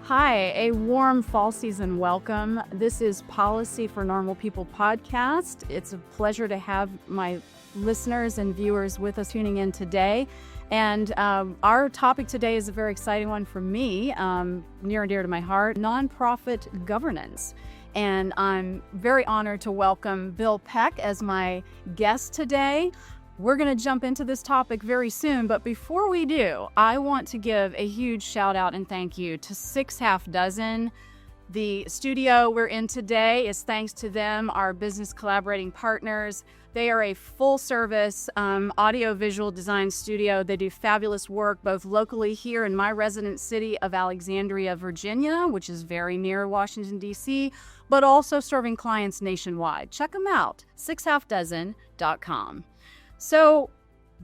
Hi, a warm fall season welcome. This is Policy for Normal People podcast. It's a pleasure to have my listeners and viewers with us tuning in today. And our topic today is a very exciting one for me, near and dear to my heart, nonprofit governance. And I'm very honored to welcome Bill Peck as my guest today. We're going to jump into this topic very soon, but before we do, I want to give a huge shout out and thank you to 6 Half Dozen. The studio we're in today is thanks to them, our business collaborating partners. They are a full-service audio-visual design studio. They do fabulous work both locally here in my resident city of Alexandria, Virginia, which is very near Washington, D.C., but also serving clients nationwide. Check them out, 6halfdozen.com. So,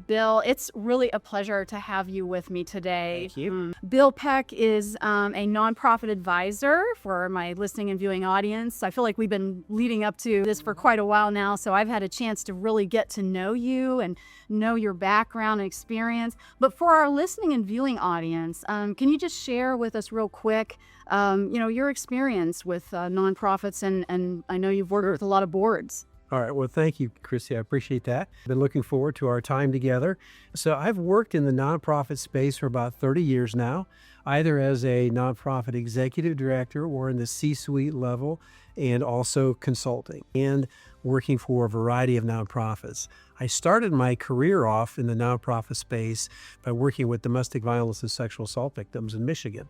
Bill, it's really a pleasure to have you with me today. Thank you. Bill Peck is a nonprofit advisor for my listening and viewing audience. I feel like we've been leading up to this for quite a while now, so I've had a chance to really get to know you and know your background and experience. But for our listening and viewing audience, can you just share with us real quick, your experience with nonprofits, and I know you've worked with a lot of boards. All right. Well, thank you, Christy. I appreciate that. I've been looking forward to our time together. So I've worked in the nonprofit space for about 30 years now, either as a nonprofit executive director or in the C-suite level, and also consulting and working for a variety of nonprofits. I started my career off in the nonprofit space by working with domestic violence and sexual assault victims in Michigan.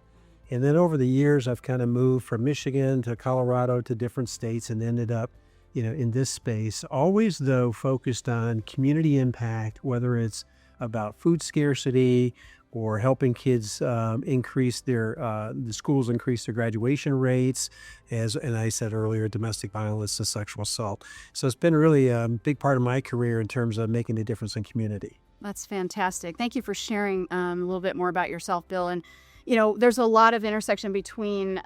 And then over the years, I've kind of moved from Michigan to Colorado to different states and ended up in this space, always though focused on community impact, whether it's about food scarcity or helping kids increase the schools increase their graduation rates, and I said earlier, domestic violence and sexual assault. So it's been really a big part of my career in terms of making a difference in community. That's fantastic. Thank you for sharing a little bit more about yourself, Bill. And, there's a lot of intersection between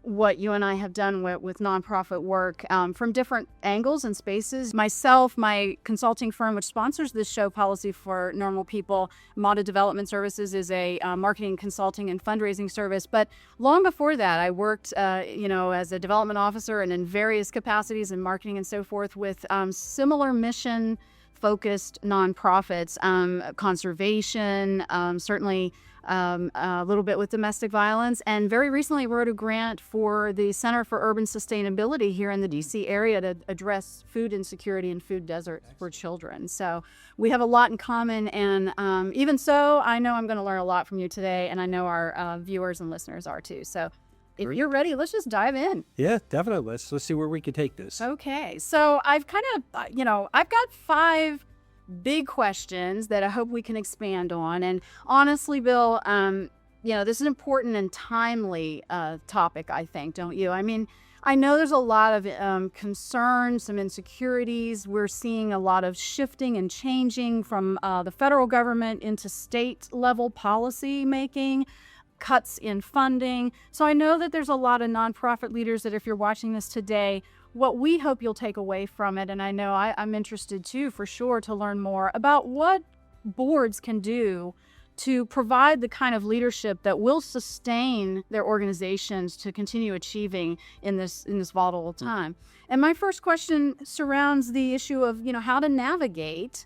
what you and I have done with nonprofit work from different angles and spaces. Myself, my consulting firm, which sponsors this show, Policy for Normal People, Mata Development Services, is a marketing, consulting, and fundraising service. But long before that, I worked, as a development officer and in various capacities in marketing and so forth with similar mission-focused nonprofits, conservation, certainly a little bit with domestic violence, and very recently wrote a grant for the Center for Urban Sustainability here in the DC area to address food insecurity and food deserts for children. So we have a lot in common, and even so, I know I'm going to learn a lot from you today, and I know our viewers and listeners are too. So if you're ready, let's just dive in. Yeah, definitely. Let's see where we can take this. Okay, so I've kind of, I've got 5 big questions that I hope we can expand on. And honestly, Bill, this is an important and timely topic, I think, don't you? I mean, I know there's a lot of concerns, some insecurities. We're seeing a lot of shifting and changing from the federal government into state level policy making, cuts in funding. So I know that there's a lot of nonprofit leaders that if you're watching this today, what we hope you'll take away from it, and I know I'm interested too, for sure, to learn more about what boards can do to provide the kind of leadership that will sustain their organizations to continue achieving in this volatile time. And my first question surrounds the issue of, how to navigate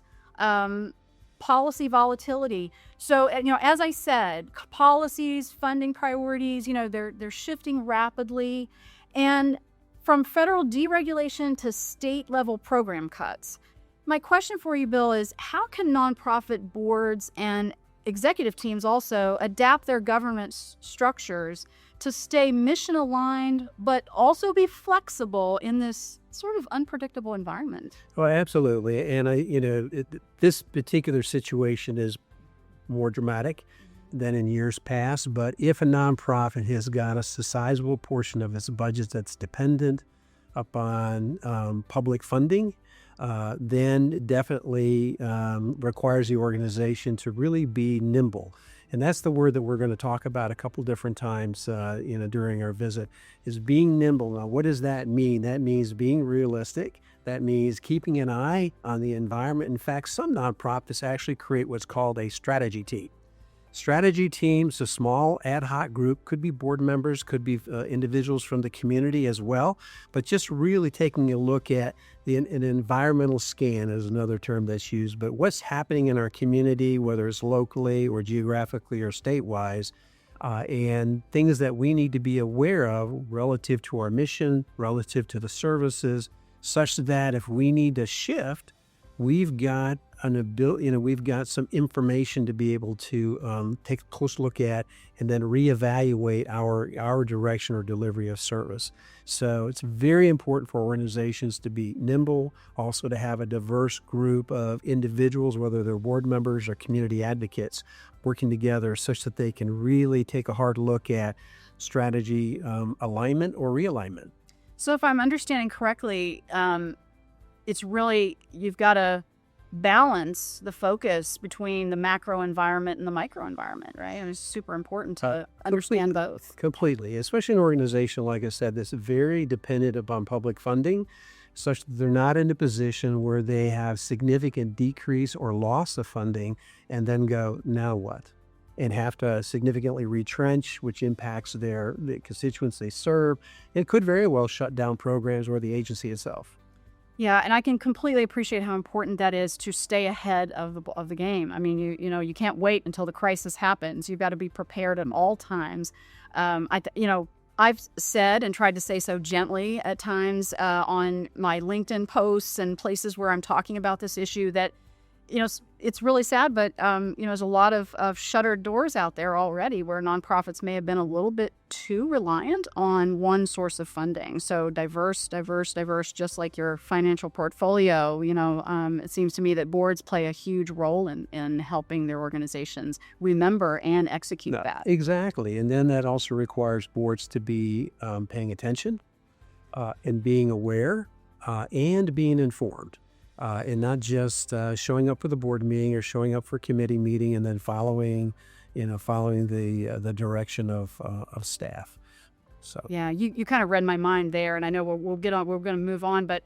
policy volatility. So, as I said, policies, funding priorities, they're shifting rapidly, and from federal deregulation to state-level program cuts. My question for you, Bill, is how can nonprofit boards and executive teams also adapt their government structures to stay mission-aligned, but also be flexible in this sort of unpredictable environment? Well, absolutely. And this particular situation is more dramatic than in years past. But if a nonprofit has got a sizable portion of its budget that's dependent upon public funding, then definitely requires the organization to really be nimble. And that's the word that we're going to talk about a couple different times during our visit, is being nimble. Now, what does that mean? That means being realistic. That means keeping an eye on the environment. In fact, some nonprofits actually create what's called a strategy team. Strategy teams, a small ad hoc group, could be board members, could be individuals from the community as well, but just really taking a look at an environmental scan is another term that's used, but what's happening in our community, whether it's locally or geographically or state-wise, and things that we need to be aware of relative to our mission, relative to the services, such that if we need to shift, we've got an ability, we've got some information to be able to take a close look at and then reevaluate our direction or delivery of service. So it's very important for organizations to be nimble, also to have a diverse group of individuals, whether they're board members or community advocates, working together such that they can really take a hard look at strategy alignment or realignment. So if I'm understanding correctly, it's really, you've got to balance the focus between the macro environment and the micro environment, right? And it's super important to understand both. Completely, especially an organization, like I said, that's very dependent upon public funding, such that they're not in a position where they have significant decrease or loss of funding and then go, now what? And have to significantly retrench, which impacts the constituents they serve. It could very well shut down programs or the agency itself. Yeah, and I can completely appreciate how important that is to stay ahead of the game. I mean, you can't wait until the crisis happens. You've got to be prepared at all times. I've said and tried to say so gently at times on my LinkedIn posts and places where I'm talking about this issue that, it's really sad, but, there's a lot of shuttered doors out there already where nonprofits may have been a little bit too reliant on one source of funding. So diverse, just like your financial portfolio. It seems to me that boards play a huge role in helping their organizations remember and execute that. Exactly. And then that also requires boards to be paying attention and being aware and being informed. And not just showing up for the board meeting or showing up for a committee meeting and then following the direction of staff. So yeah, you kind of read my mind there, and I know we'll get on. We're going to move on, but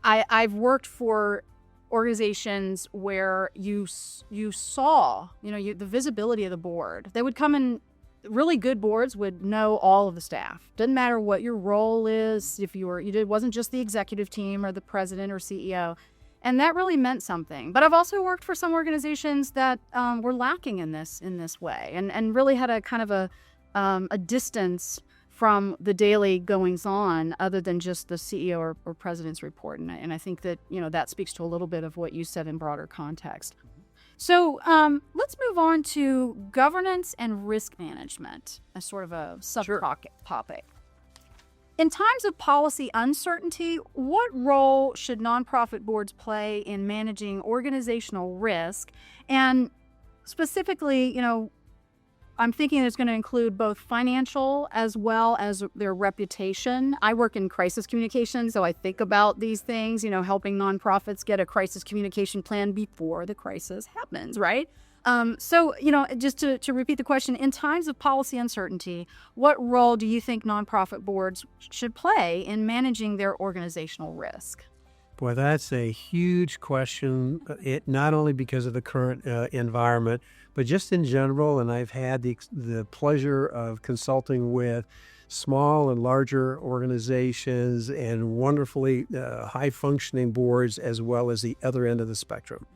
I've worked for organizations where you saw the visibility of the board. They would come in. Really good boards would know all of the staff. Doesn't matter what your role is. If it wasn't just the executive team or the president or CEO. And that really meant something. But I've also worked for some organizations that were lacking in this way and really had a kind of a distance from the daily goings on other than just the CEO or president's report. And I think that, that speaks to a little bit of what you said in broader context. So let's move on to governance and risk management, as sort of a subtopic. In times of policy uncertainty, what role should nonprofit boards play in managing organizational risk? And specifically, I'm thinking it's going to include both financial as well as their reputation. I work in crisis communication, so I think about these things, helping nonprofits get a crisis communication plan before the crisis happens, right? Just to repeat the question, in times of policy uncertainty, what role do you think nonprofit boards should play in managing their organizational risk? Boy, that's a huge question. It not only because of the current environment, but just in general. And I've had the pleasure of consulting with small and larger organizations and wonderfully high-functioning boards, as well as the other end of the spectrum.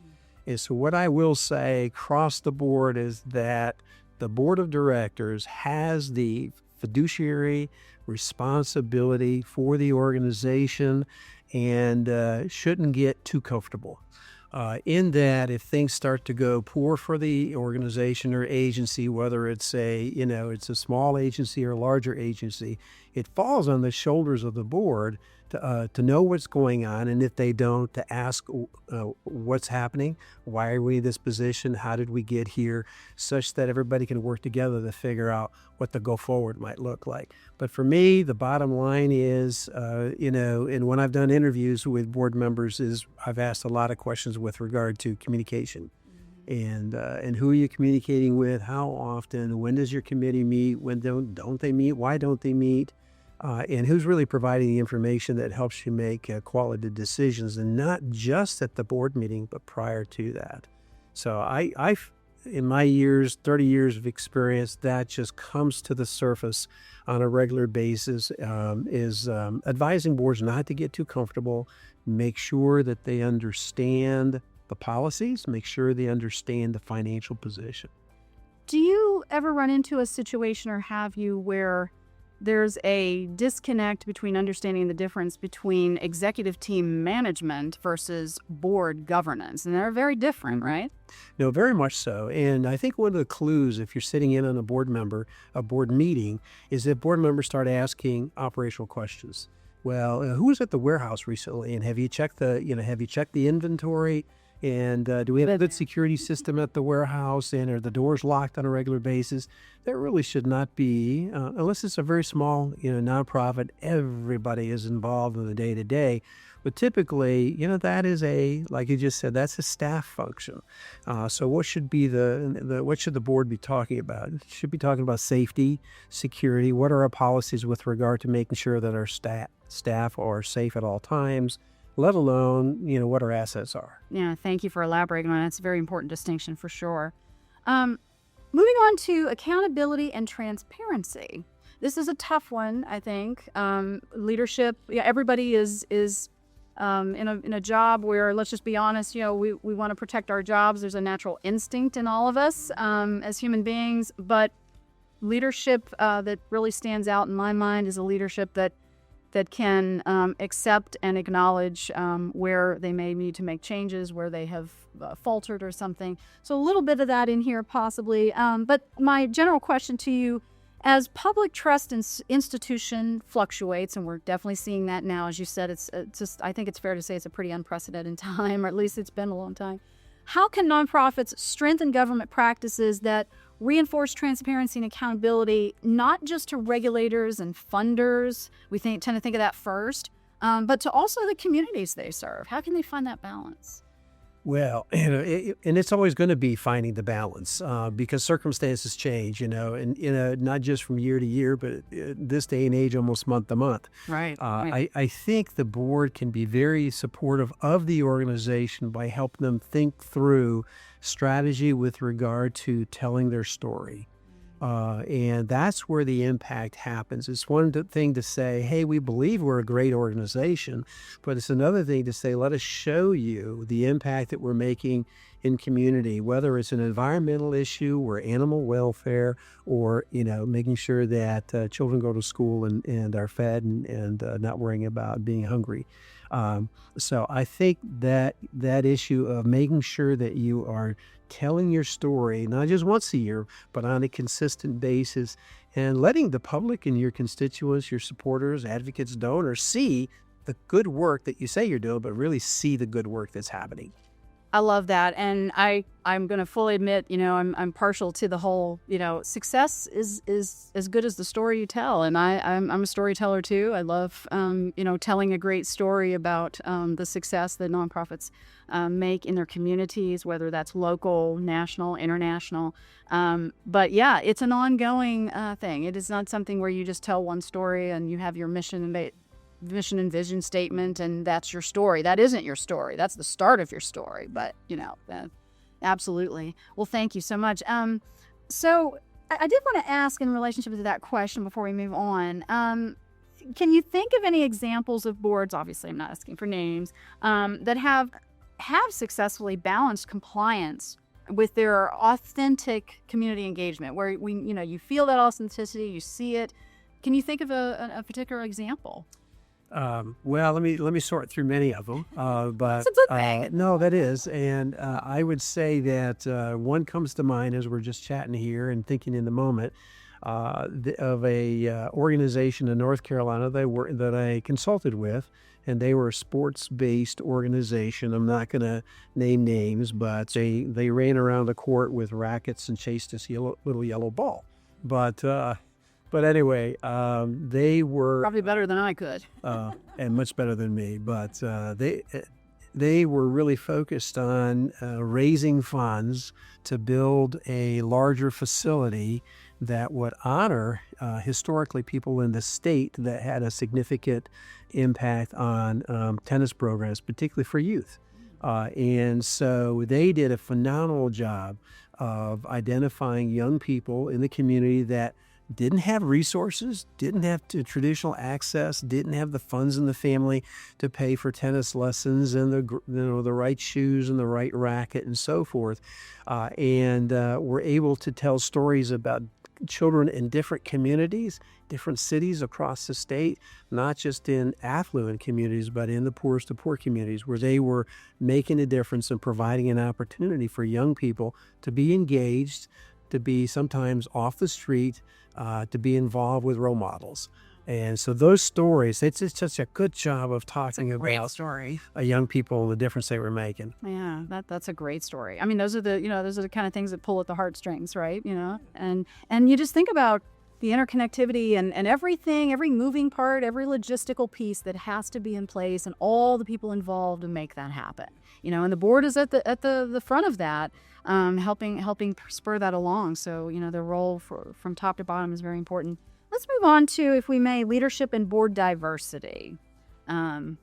And so what I will say across the board is that the board of directors has the fiduciary responsibility for the organization and shouldn't get too comfortable. In that, if things start to go poor for the organization or agency, whether it's it's a small agency or a larger agency, it falls on the shoulders of the board to know what's going on, and if they don't, to ask what's happening, why are we in this position, how did we get here, such that everybody can work together to figure out what the go forward might look like. But for me, the bottom line is, and when I've done interviews with board members, is I've asked a lot of questions with regard to communication. And who are you communicating with, how often, when does your committee meet, when don't they meet, why don't they meet? And who's really providing the information that helps you make quality decisions, and not just at the board meeting, but prior to that. So in my 30 years of experience, that just comes to the surface on a regular basis, is advising boards not to get too comfortable, make sure that they understand the policies, make sure they understand the financial position. Do you ever run into a situation, or have you, where there's a disconnect between understanding the difference between executive team management versus board governance? And they're very different, right? No, very much so. And I think one of the clues, if you're sitting in on a board meeting, is that board members start asking operational questions. Well, who was at the warehouse recently? And have you checked the inventory? And do we have a good security system at the warehouse? And are the doors locked on a regular basis? There really should not be, unless it's a very small, nonprofit. Everybody is involved in the day to day. But typically, that is like you just said, that's a staff function. So what should be what should the board be talking about? It should be talking about safety, security. What are our policies with regard to making sure that our staff are safe at all times, let alone, what our assets are. Yeah, thank you for elaborating on that. It's a very important distinction for sure. Moving on to accountability and transparency. This is a tough one, I think. Leadership, everybody is in a job where, let's just be honest, we want to protect our jobs. There's a natural instinct in all of us as human beings, but leadership that really stands out in my mind is a leadership that can accept and acknowledge where they may need to make changes, where they have faltered or something. So a little bit of that in here possibly. But my general question to you, as public trust in institution fluctuates, and we're definitely seeing that now, as you said, it's just, I think it's fair to say it's a pretty unprecedented time, or at least it's been a long time. How can nonprofits strengthen government practices that reinforce transparency and accountability, not just to regulators and funders? We tend to think of that first, but to also the communities they serve. How can they find that balance? Well, and it's always going to be finding the balance because circumstances change, and not just from year to year, but this day and age, almost month to month. Right. I think the board can be very supportive of the organization by helping them think through strategy with regard to telling their story. And that's where the impact happens. It's one thing to say, hey, we believe we're a great organization, but it's another thing to say, let us show you the impact that we're making in community, whether it's an environmental issue or animal welfare, or, making sure that children go to school and are fed and not worrying about being hungry. So I think that issue of making sure that you are telling your story, not just once a year, but on a consistent basis, and letting the public and your constituents, your supporters, advocates, donors see the good work that you say you're doing, but really see the good work that's happening. I love that. And I'm going to fully admit, I'm partial to the whole, success is as good as the story you tell. And I'm a storyteller too. I love, telling a great story about the success that nonprofits make in their communities, whether that's local, national, international. But yeah, it's an ongoing thing. It is not something where you just tell one story and you have your mission and vision statement, and that's your story. That isn't your story. That's the start of your story. But, absolutely. Well, thank you so much. So I did want to ask in relationship to that question before we move on. Can you think of any examples of boards, obviously I'm not asking for names, that have successfully balanced compliance with their authentic community engagement, where you feel that authenticity, you see it? Can you think of a particular example? Well, let me sort through many of them, but It's a good thing. no, that is, and I would say that one comes to mind as we're just chatting here and thinking in the moment of a organization in North Carolina that I consulted with, and they were a sports-based organization. I'm not going to name names, but they ran around the court with rackets and chased this little yellow ball, But anyway, they were Probably better than I could. and much better than me. But they were really focused on raising funds to build a larger facility that would honor historically people in the state that had a significant impact on tennis programs, particularly for youth. And so they did a phenomenal job of identifying young people in the community that didn't have resources, didn't have traditional access, didn't have the funds in the family to pay for tennis lessons and the right shoes and the right racket and so forth, and we're able to tell stories about children in different communities, different cities across the state, not just in affluent communities, but in the poorest of poor communities, where they were making a difference and providing an opportunity for young people to be engaged, to be sometimes off the street, to be involved with role models. And so those stories, it's just such a good job of talking about Story. young people and the difference they were making. Yeah, that's a great story. I mean, those are the kind of things that pull at the heartstrings, right? And you just think about the interconnectivity and everything, every moving part, every logistical piece that has to be in place, and all the people involved to make that happen. And the board is at the front of that, helping spur that along. So their role from top to bottom is very important. Let's move on to, if we may, leadership and board diversity. I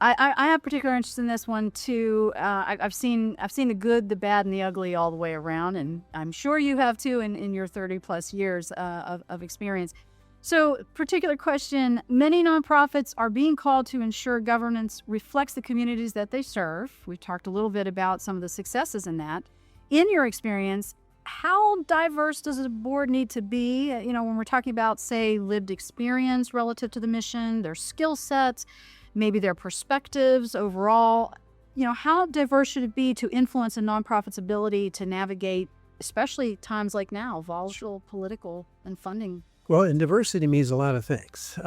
have particular interest in this one too. I've seen the good, the bad, and the ugly all the way around, and I'm sure you have too in your 30 plus years of experience. So, particular question: many nonprofits are being called to ensure governance reflects the communities that they serve. We've talked a little bit about some of the successes in that. In your experience, how diverse does a board need to be? When we're talking about, say, lived experience relative to the mission, their skill sets, maybe their perspectives overall. How diverse should it be to influence a nonprofit's ability to navigate, especially times like now, volatile political and funding? Well, and diversity means a lot of things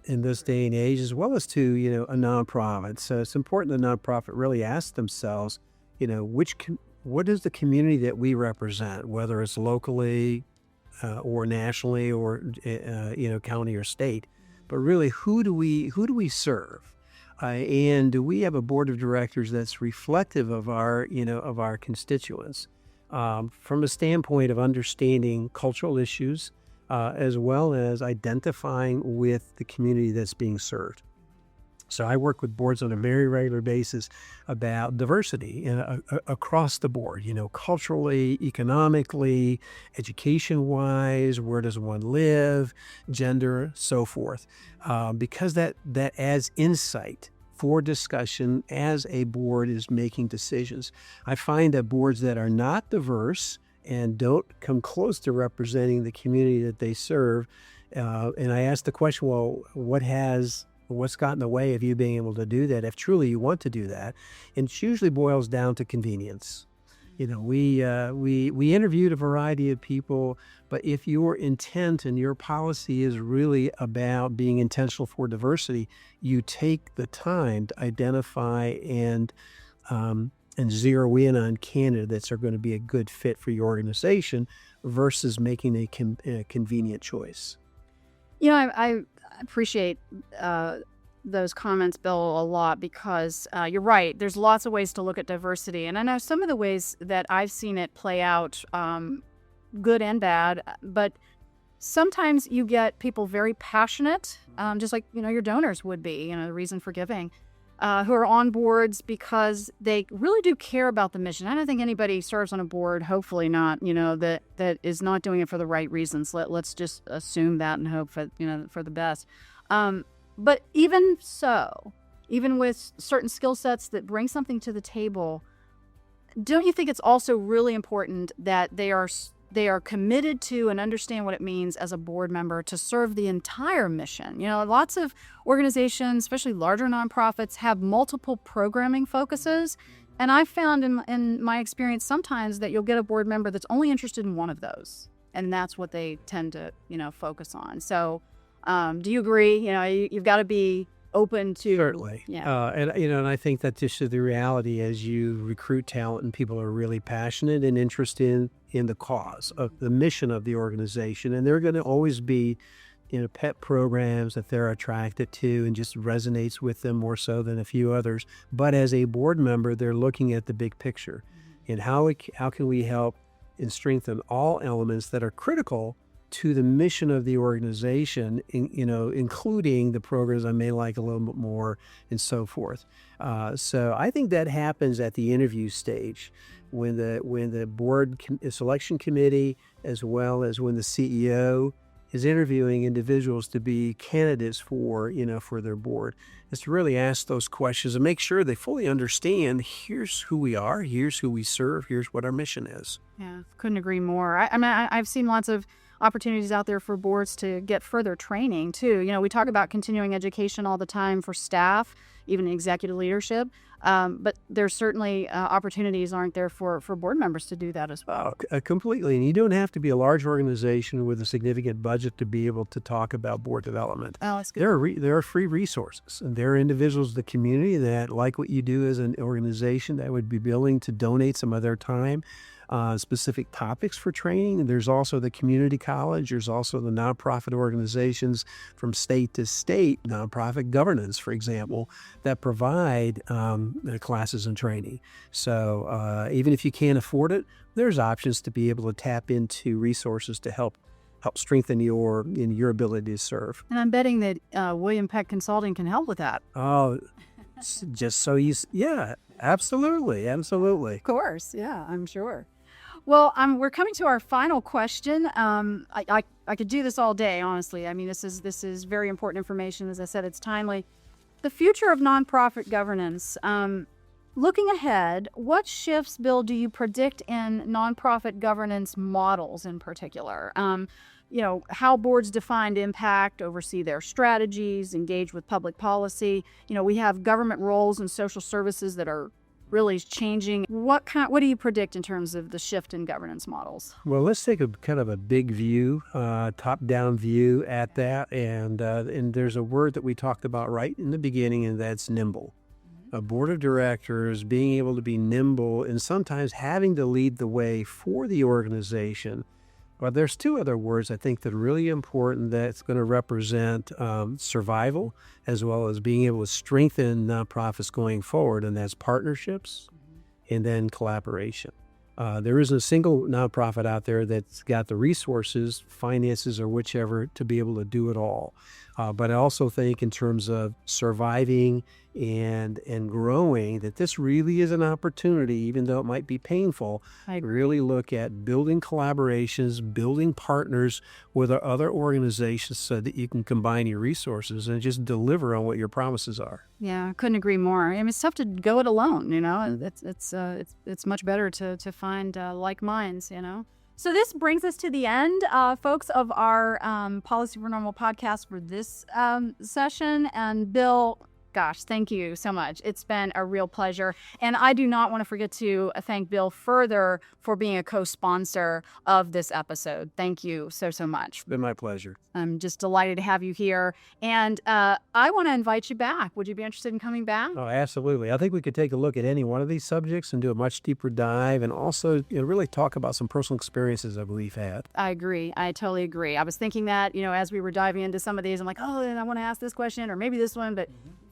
in this day and age, as well as to, a nonprofit. So it's important the nonprofit really ask themselves, what is the community that we represent, whether it's locally or nationally or, county or state, but really who do we serve? And do we have a board of directors that's reflective of our constituents from a standpoint of understanding cultural issues, as well as identifying with the community that's being served. So I work with boards on a very regular basis about diversity across the board, culturally, economically, education-wise, where does one live, gender, so forth, because that adds insight for discussion as a board is making decisions. I find that boards that are not diverse and don't come close to representing the community that they serve. And I ask the question, well, what's got in the way of you being able to do that if truly you want to do that? And it usually boils down to convenience. We interviewed a variety of people, but if your intent and your policy is really about being intentional for diversity, you take the time to identify and zero in on candidates that are going to be a good fit for your organization versus making a convenient choice. I appreciate those comments, Bill, a lot, because you're right. There's lots of ways to look at diversity. And I know some of the ways that I've seen it play out, good and bad, but sometimes you get people very passionate, just like, your donors would be, the reason for giving, who are on boards because they really do care about the mission. I don't think anybody serves on a board, hopefully not, that is not doing it for the right reasons. Let's just assume that and hope for, for the best. But even so, even with certain skill sets that bring something to the table, don't you think it's also really important that they are committed to and understand what it means as a board member to serve the entire mission? Lots of organizations, especially larger nonprofits, have multiple programming focuses. And I've found in my experience sometimes that you'll get a board member that's only interested in one of those. And that's what they tend to, focus on. So do you agree? You've got to be open to. Certainly. Yeah. And I think that this is the reality as you recruit talent and people are really passionate and interested in the cause of the mission of the organization. And there are going to always be, pet programs that they're attracted to and just resonates with them more so than a few others. But as a board member, they're looking at the big picture and how can we help and strengthen all elements that are critical to the mission of the organization, including the programs I may like a little bit more and so forth. So I think that happens at the interview stage when the board selection committee, as well as when the CEO is interviewing individuals to be candidates for their board, is to really ask those questions and make sure they fully understand, here's who we are, here's who we serve, here's what our mission is. Yeah, couldn't agree more. I mean, I've seen lots of opportunities out there for boards to get further training too. We talk about continuing education all the time for staff, even executive leadership. But there's certainly opportunities, aren't there, for board members to do that as well? Completely. And you don't have to be a large organization with a significant budget to be able to talk about board development. Oh, that's good. There are free resources. And there are individuals in the community that like what you do as an organization that would be willing to donate some of their time. Specific topics for training. There's also the community college. There's also the nonprofit organizations from state to state, nonprofit governance, for example, that provide classes and training. So even if you can't afford it, there's options to be able to tap into resources to help strengthen your ability to serve. And I'm betting that William Peck Consulting can help with that. Oh, just so yeah, absolutely. Of course, yeah, I'm sure. Well, we're coming to our final question. I could do this all day, honestly. I mean, this is very important information. As I said, it's timely. The future of nonprofit governance. Looking ahead, what shifts, Bill, do you predict in nonprofit governance models in particular? How boards define impact, oversee their strategies, engage with public policy. We have government roles and social services that are really changing. What do you predict in terms of the shift in governance models? Well, let's take a kind of a big view, top-down view at that. And there's a word that we talked about right in the beginning, and that's nimble. A board of directors being able to be nimble and sometimes having to lead the way for the organization. But there's two other words I think that are really important that's going to represent survival as well as being able to strengthen nonprofits going forward, and that's partnerships and then collaboration. There isn't a single nonprofit out there that's got the resources, finances, or whichever to be able to do it all. But I also think in terms of surviving and growing, that this really is an opportunity, even though it might be painful, really look at building collaborations, building partners with other organizations so that you can combine your resources and just deliver on what your promises are. Yeah, I couldn't agree more. I mean, it's tough to go it alone, It's much better to find like minds, So this brings us to the end, folks, of our Policy for Normal podcast for this session. And Bill, gosh, thank you so much. It's been a real pleasure. And I do not want to forget to thank Bill further for being a co-sponsor of this episode. Thank you so much. It's been my pleasure. I'm just delighted to have you here. And I want to invite you back. Would you be interested in coming back? Oh, absolutely. I think we could take a look at any one of these subjects and do a much deeper dive and also really talk about some personal experiences that we've had. I agree. I totally agree. I was thinking that, as we were diving into some of these, I'm like, oh, I want to ask this question or maybe this one, but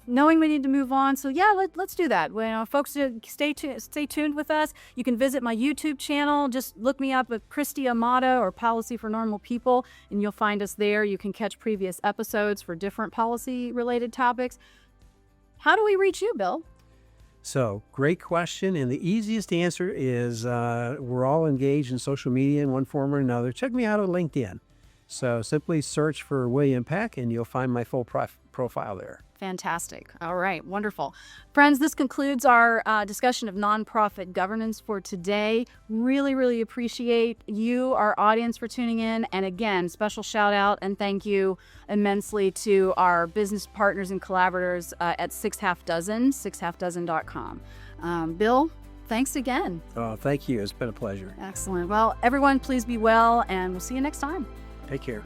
knowing we need to move on. So yeah, let's do that. Well, folks, stay tuned with us. You can visit my YouTube channel. Just look me up at Christy Amato or Policy for Normal People, and you'll find us there. You can catch previous episodes for different policy-related topics. How do we reach you, Bill? So, great question. And the easiest answer is we're all engaged in social media in one form or another. Check me out on LinkedIn. So simply search for William Peck and you'll find my full profile there. Fantastic. All right. Wonderful. Friends, this concludes our discussion of nonprofit governance for today. Really, really appreciate you, our audience, for tuning in. And again, special shout out and thank you immensely to our business partners and collaborators at 6 Half Dozen, 6halfdozen.com. Bill, thanks again. Oh, thank you. It's been a pleasure. Excellent. Well, everyone, please be well, and we'll see you next time. Take care.